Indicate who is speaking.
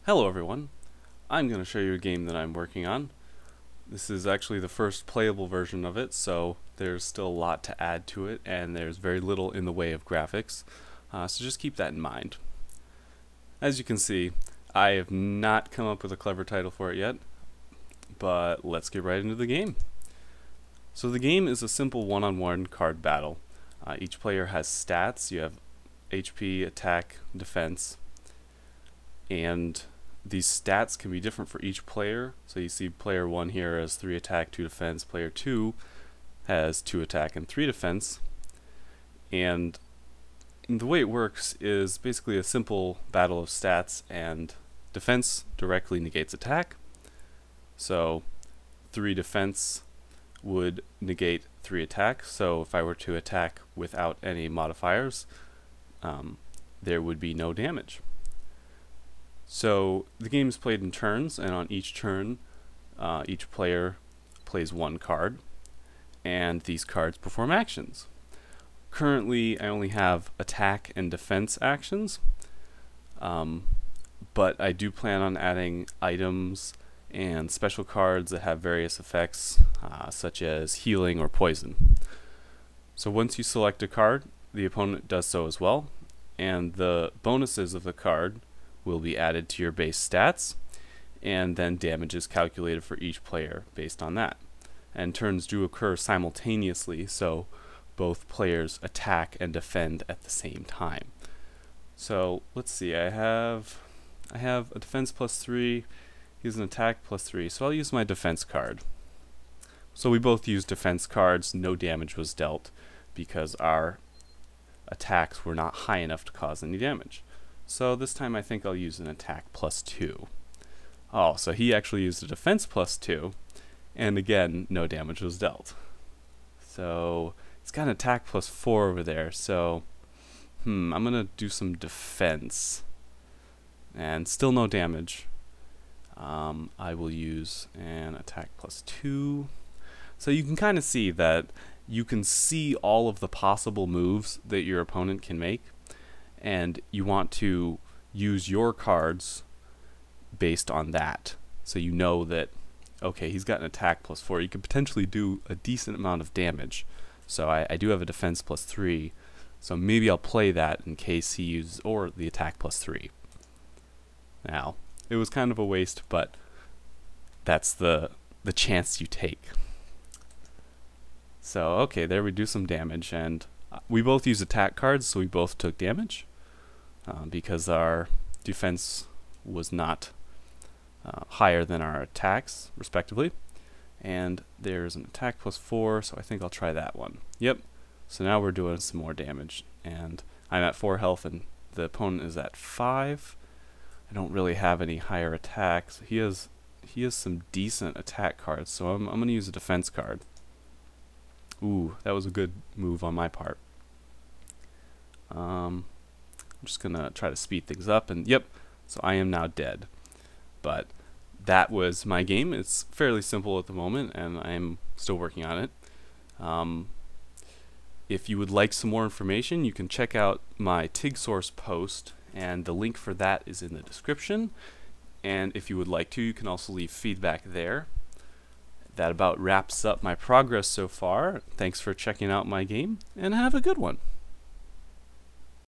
Speaker 1: Hello everyone, I'm going to show you a game that I'm working on. This is actually the first playable version of it, so there's still a lot to add to it and there's very little in the way of graphics, so just keep that in mind. As you can see, I have not come up with a clever title for it yet, but let's get right into the game. So the game is a simple one-on-one card battle. Each player has stats. You have HP, attack, defense, and these stats can be different for each player. So you see player 1 here has 3 attack, 2 defense. Player 2 has 2 attack and 3 defense. And the way it works is basically a simple battle of stats, and defense directly negates attack. So 3 defense would negate 3 attack. So if I were to attack without any modifiers, there would be no damage. So the game is played in turns, and on each turn, each player plays 1 card, and these cards perform actions. Currently, I only have attack and defense actions, but I do plan on adding items and special cards that have various effects, such as healing or poison. So once you select a card, the opponent does so as well, and the bonuses of the card will be added to your base stats, and then damage is calculated for each player based on that. And turns do occur simultaneously, so both players attack and defend at the same time. So let's see, I have a defense +3, he has an attack +3, so I'll use my defense card. So we both used defense cards, no damage was dealt because our attacks were not high enough to cause any damage. So this time I think I'll use an attack +2. Oh, so he actually used a defense +2, and again, no damage was dealt. So he's got an attack +4 over there, so I'm gonna do some defense. And still no damage. I will use an attack +2. So you can kind of see that you can see all of the possible moves that your opponent can make, and you want to use your cards based on that. So you know that, okay, he's got an attack +4. You could potentially do a decent amount of damage. So I do have a defense +3. So maybe I'll play that in case he uses, or the attack +3. Now, it was kind of a waste, but that's the chance you take. So, okay, there we do some damage, and we both use attack cards, so we both took damage. Because our defense was not higher than our attacks, respectively. And there's an attack +4, so I think I'll try that one. Yep, so now we're doing some more damage. And I'm at 4 health, and the opponent is at 5. I don't really have any higher attacks. He has some decent attack cards, so I'm going to use a defense card. Ooh, that was a good move on my part. I'm just going to try to speed things up, and yep, so I am now dead. But that was my game. It's fairly simple at the moment, and I'm still working on it. If you would like some more information, you can check out my TIG source post, and the link for that is in the description. And if you would like to, you can also leave feedback there. That about wraps up my progress so far. Thanks for checking out my game, and have a good one.